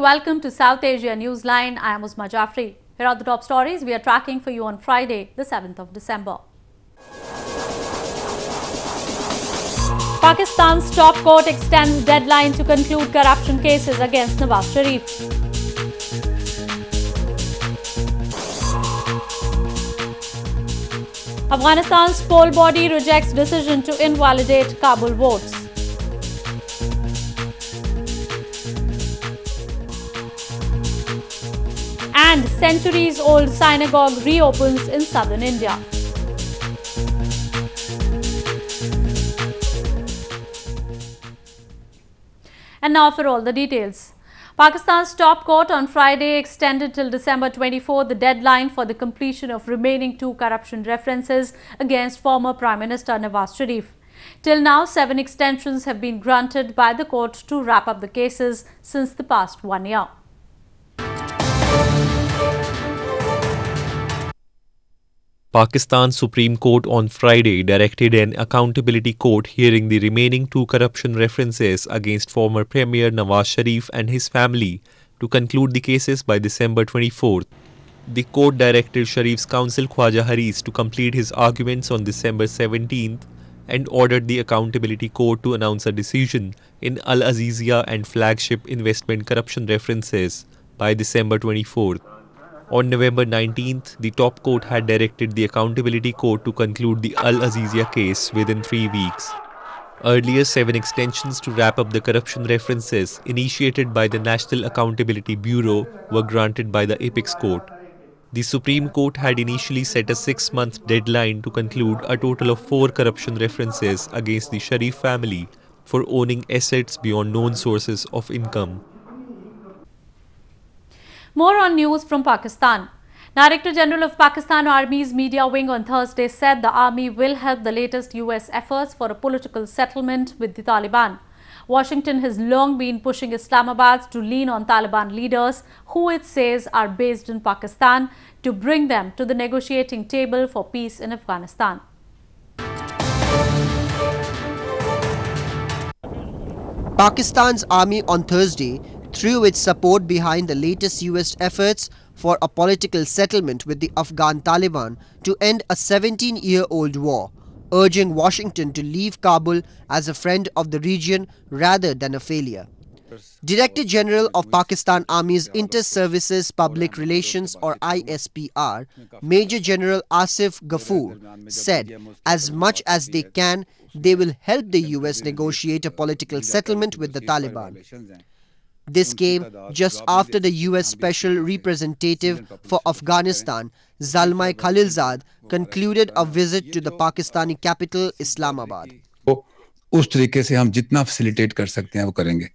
welcome to South Asia Newsline. I am Uzma Jafri. Here are the top stories we are tracking for you on Friday, the 7th of December. Pakistan's top court extends deadline to conclude corruption cases against Nawaz Sharif. Afghanistan's poll body rejects decision to invalidate Kabul votes. And centuries-old synagogue reopens in southern India. And now for all the details. Pakistan's top court on Friday extended till December 24 the deadline for the completion of remaining 2 corruption references against former Prime Minister Nawaz Sharif. Till now, 7 extensions have been granted by the court to wrap up the cases since the past 1 year. Pakistan Supreme Court on Friday directed an accountability court hearing the remaining 2 corruption references against former Premier Nawaz Sharif and his family to conclude the cases by December 24th. The court directed Sharif's counsel Khwaja Haris to complete his arguments on December 17th and ordered the accountability court to announce a decision in Al Azizia and flagship investment corruption references by December 24th. On November 19th, the top court had directed the accountability court to conclude the Al Azizia case within 3 weeks. Earlier, 7 extensions to wrap up the corruption references initiated by the National Accountability Bureau were granted by the Apex Court. The Supreme Court had initially set a 6-month deadline to conclude a total of 4 corruption references against the Sharif family for owning assets beyond known sources of income. More on news from Pakistan. Director General of Pakistan Army's media wing on Thursday said the army will help the latest US efforts for a political settlement with the Taliban. Washington has long been pushing Islamabad to lean on Taliban leaders, who it says are based in Pakistan, to bring them to the negotiating table for peace in Afghanistan. Pakistan's army on Thursday threw its support behind the latest US efforts for a political settlement with the Afghan Taliban to end a 17-year-old war, urging Washington to leave Kabul as a friend of the region rather than a failure. Director General of Pakistan Army's Inter-Services Public Relations or ISPR, Major General Asif Ghafoor, said as much as they can, they will help the US negotiate a political settlement with the Taliban. This came just after the US Special Representative for Afghanistan, Zalmay Khalilzad, concluded a visit to the Pakistani capital, Islamabad. उस तरीके से हम जितना facilitate कर सकते हैं वो करेंगे.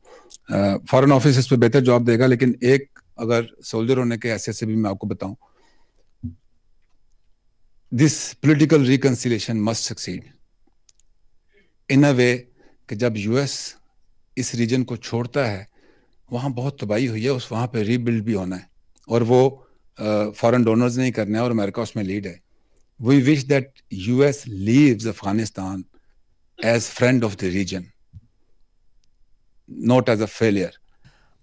फॉरेन ऑफिस इस पे बेहतर जवाब देगा, लेकिन एक अगर सोल्जर होने के हैसियत से भी मैं आपको बताऊं, this political reconciliation must succeed in a way कि जब यूएस इस रीजन को छोड़ता है, वहाँ बहुत तबाही हुई है, उस वहाँ पे रीबिल्ड भी होना है और वो फॉरेन डोनर्स नहीं करना है और अमेरिका उसमें लीड है. We wish that US leaves Afghanistan as friend of the region, not as a failure.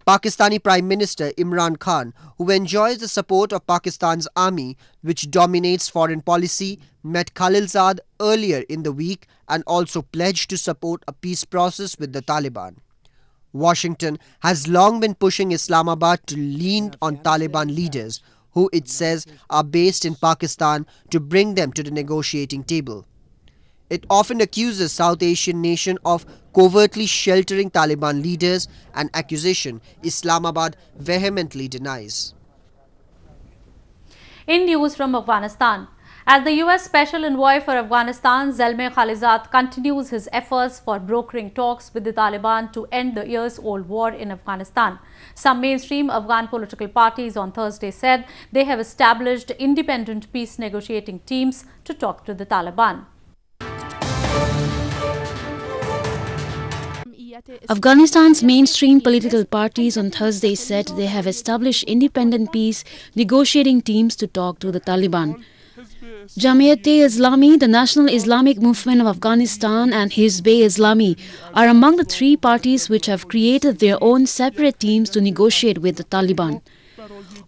Pakistani Prime Minister Imran Khan, who enjoys the support of Pakistan's army, which dominates foreign policy, met Khalilzad earlier in the week and also pledged to support a peace process with the Taliban. Washington has long been pushing Islamabad to lean on Taliban leaders, who it says are based in Pakistan, to bring them to the negotiating table. It often accuses South Asian nation of covertly sheltering Taliban leaders, an accusation Islamabad vehemently denies. In news from Afghanistan, as the US Special Envoy for Afghanistan, Zalmay Khalilzad continues his efforts for brokering talks with the Taliban to end the years-old war in Afghanistan. Some mainstream Afghan political parties on Thursday said they have established independent peace negotiating teams to talk to the Taliban. Afghanistan's mainstream political parties on Thursday said they have established independent peace negotiating teams to talk to the Taliban. Jamiat-e-Islami, the National Islamic Movement of Afghanistan, and Hizb-e-Islami are among the three parties which have created their own separate teams to negotiate with the Taliban.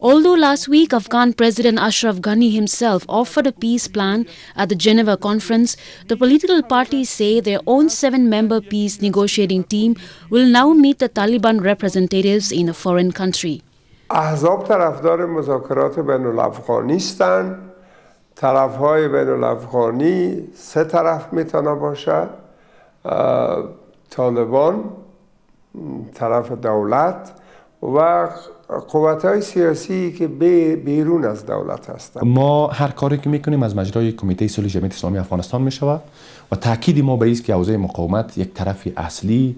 Although last week Afghan President Ashraf Ghani himself offered a peace plan at the Geneva conference, the political parties say their own 7-member peace negotiating team will now meet the Taliban representatives in a foreign country. احزاب طرفدار مذاکرات بین‌الافغانی هستند. طرف‌های بین‌الافغانی سه طرف میتونه باشه. طالبان، طرف دولت و قوت‌های سیاسی که بیرون از دولت هستند. ما هر کاری که میکنیم از مجرای کمیته صلح جمعیت اسلامی افغانستان میشود و تاکید ما به است که حوزه مقاومت یک طرف اصلی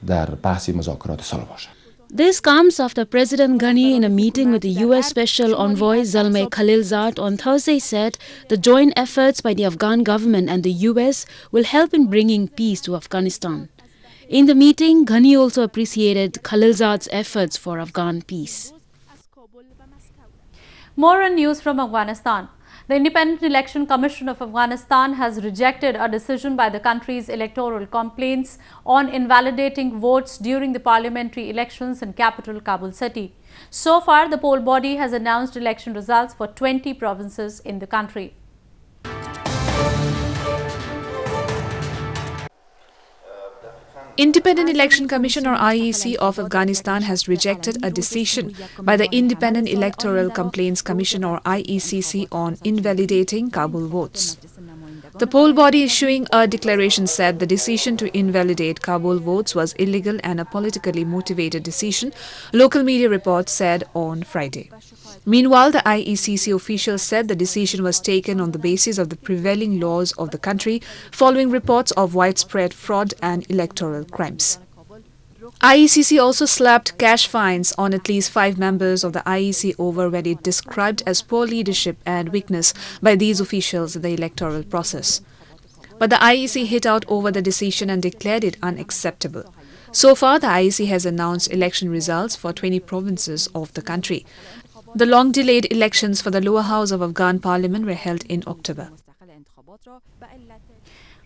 در بحث مذاکرات صلح باشد. This comes after President Ghani, in a meeting with the US Special Envoy Zalmay Khalilzad on Thursday, said the joint efforts by the Afghan government and the US will help in bringing peace to Afghanistan. In the meeting, Ghani also appreciated Khalilzad's efforts for Afghan peace. More on news from Afghanistan. The Independent Election Commission of Afghanistan has rejected a decision by the country's electoral complaints on invalidating votes during the parliamentary elections in capital Kabul city. So far, the poll body has announced election results for 20 provinces in the country. Independent Election Commission or IEC of Afghanistan has rejected a decision by the Independent Electoral Complaints Commission or IECC on invalidating Kabul votes. The poll body issuing a declaration said the decision to invalidate Kabul votes was illegal and a politically motivated decision, local media reports said on Friday. Meanwhile, the IECC officials said the decision was taken on the basis of the prevailing laws of the country following reports of widespread fraud and electoral crimes. IECC also slapped cash fines on at least 5 members of the IEC over when it described as poor leadership and weakness by these officials in the electoral process. But the IEC hit out over the decision and declared it unacceptable. So far, the IEC has announced election results for 20 provinces of the country. The long-delayed elections for the lower house of Afghan parliament were held in October.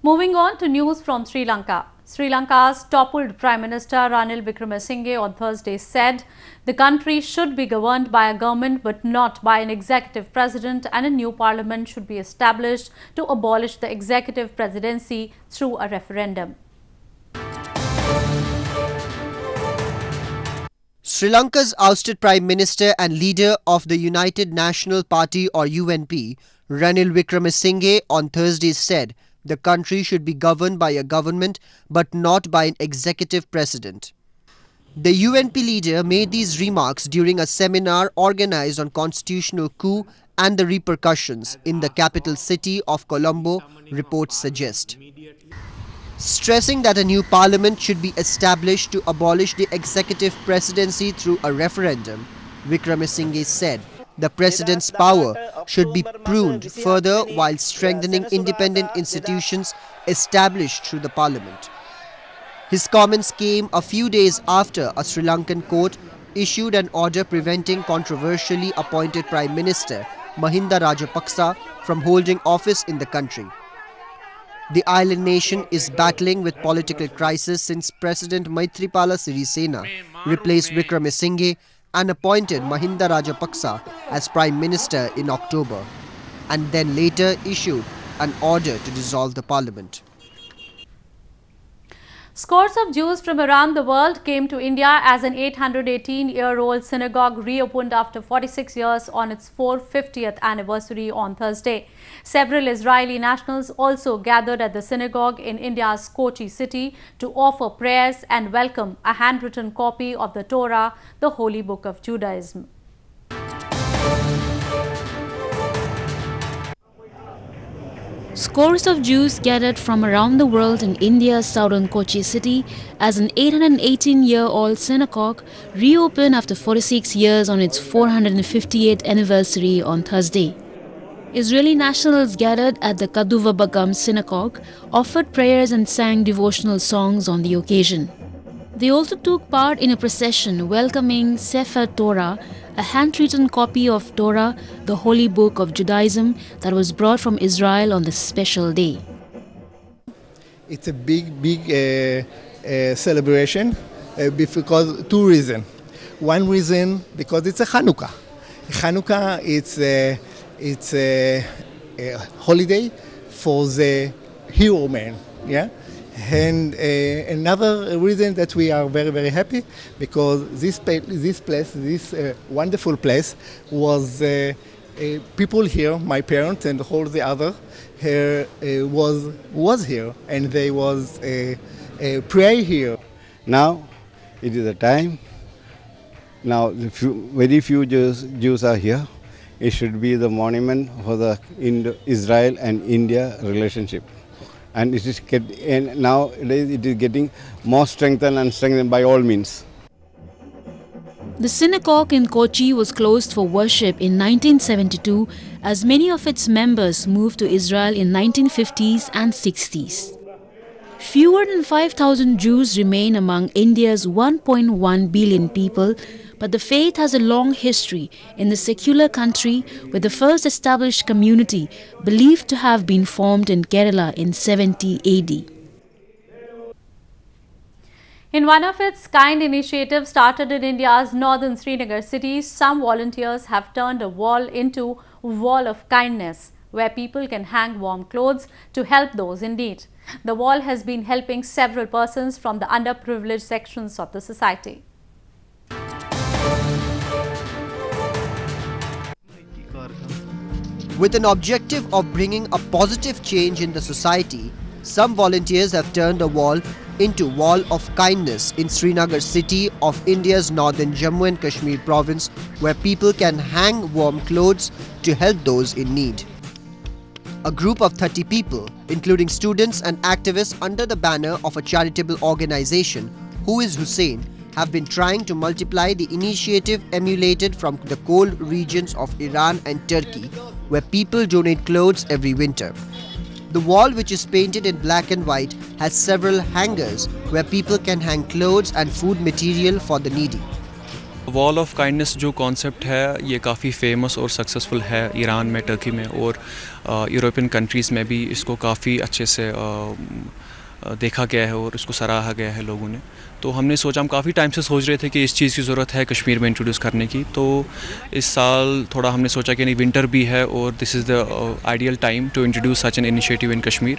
Moving on to news from Sri Lanka. Sri Lanka's toppled Prime Minister Ranil Wickremesinghe on Thursday said the country should be governed by a government but not by an executive president, and a new parliament should be established to abolish the executive presidency through a referendum. Sri Lanka's ousted Prime Minister and leader of the United National Party or UNP, Ranil Wickremesinghe, on Thursday said the country should be governed by a government but not by an executive president. The UNP leader made these remarks during a seminar organized on constitutional coup and the repercussions in the capital city of Colombo, reports suggest. Stressing that a new parliament should be established to abolish the executive presidency through a referendum, Wickremesinghe said the president's power should be pruned further while strengthening independent institutions established through the parliament. His comments came a few days after a Sri Lankan court issued an order preventing controversially appointed Prime Minister Mahinda Rajapaksa from holding office in the country. The island nation is battling with political crisis since President Maithripala Sirisena replaced Wickremesinghe and appointed Mahinda Rajapaksa as Prime Minister in October, and then later issued an order to dissolve the parliament. Scores of Jews from around the world came to India as an 818-year-old synagogue reopened after 46 years on its 450th anniversary on Thursday. Several Israeli nationals also gathered at the synagogue in India's Kochi city to offer prayers and welcome a handwritten copy of the Torah, the holy book of Judaism. Scores of Jews gathered from around the world in India's southern Kochi city as an 818-year-old synagogue reopened after 46 years on its 458th anniversary on Thursday. Israeli nationals gathered at the Kaduva Bagam synagogue, offered prayers and sang devotional songs on the occasion. They also took part in a procession welcoming Sefer Torah, a handwritten copy of Torah, the holy book of Judaism, that was brought from Israel on this special day. It's a big celebration because two reasons. One reason, because it's a Hanukkah. Hanukkah, it's a holiday for the hero man, yeah? And another reason that we are very, very happy, because this wonderful place was people here, my parents and all the other here was here, and they was pray here. Now it is a time. Now very few Jews are here. It should be the monument for the Israel and India relationship. And nowadays it is getting more strengthened and strengthened by all means. The synagogue in Kochi was closed for worship in 1972 as many of its members moved to Israel in 1950s and 60s. Fewer than 5,000 Jews remain among India's 1.1 billion people, but the faith has a long history in the secular country, with the first established community believed to have been formed in Kerala in 70 AD. In one of its kind initiatives started in India's northern Srinagar city, some volunteers have turned a wall into a wall of kindness, where people can hang warm clothes to help those in need. The wall has been helping several persons from the underprivileged sections of the society. With an objective of bringing a positive change in the society, some volunteers have turned a wall into Wall of Kindness in Srinagar city of India's northern Jammu and Kashmir province, where people can hang warm clothes to help those in need. A group of 30 people, including students and activists under the banner of a charitable organization, Who is Hussein, have been trying to multiply the initiative emulated from the cold regions of Iran and Turkey, where people donate clothes every winter. The wall, which is painted in black and white, has several hangers where people can hang clothes and food material for the needy. Wall of kindness जो concept है ये काफ़ी famous और successful है Iran में, Turkey में और European countries में भी इसको काफ़ी अच्छे से देखा गया है और इसको सराहा गया है लोगों ने. तो हमने सोचा, हम काफ़ी टाइम से सोच रहे थे कि इस चीज़ की ज़रूरत है कश्मीर में इंट्रोड्यूस करने की. तो इस साल थोड़ा हमने सोचा कि नहीं, विंटर भी है और this is the ideal time to introduce such an initiative in Kashmir.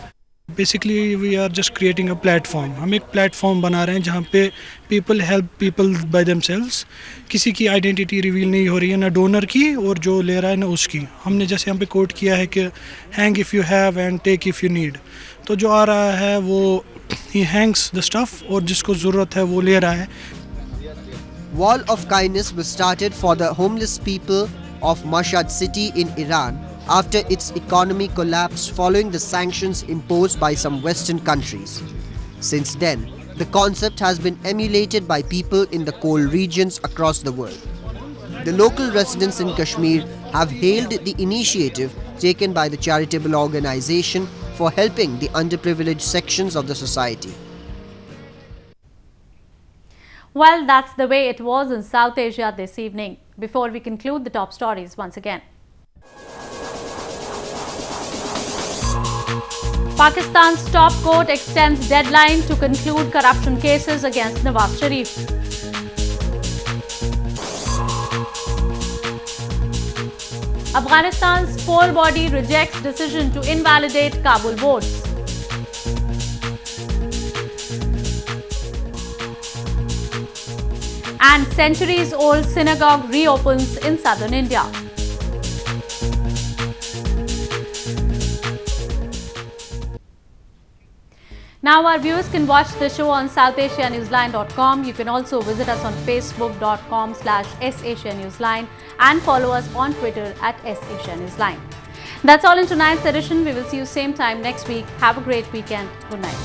Basically we are just creating a platform. हम एक प्लेटफॉर्म बना रहे हैं जहाँ पे people help people by themselves. किसी की आइडेंटिटी रिवील नहीं हो रही है, ना डोनर की और जो ले रहा है ना उसकी. हमने जैसे यहाँ पे कोट किया है कि hang if you have and take if you need. तो जो आ रहा है वो ही हैंग्स द स्टफ और जिसको ज़रूरत है वो ले रहा है. Wall of Kindness was started for the homeless people of Mashhad city in Iran after its economy collapsed following the sanctions imposed by some Western countries. Since then, the concept has been emulated by people in the cold regions across the world. The local residents in Kashmir have hailed the initiative taken by the charitable organization for helping the underprivileged sections of the society. Well, that's the way it was in South Asia this evening. Before we conclude, the top stories once again. Pakistan's top court extends deadline to conclude corruption cases against Nawaz Sharif. Afghanistan's poll body rejects decision to invalidate Kabul votes. And centuries-old synagogue reopens in southern India. Now our viewers can watch the show on SouthAsiaNewsline.com. You can also visit us on Facebook.com/SAsiaNewsline and follow us on Twitter @SAsiaNewsline. That's all in tonight's edition. We will see you same time next week. Have a great weekend. Good night.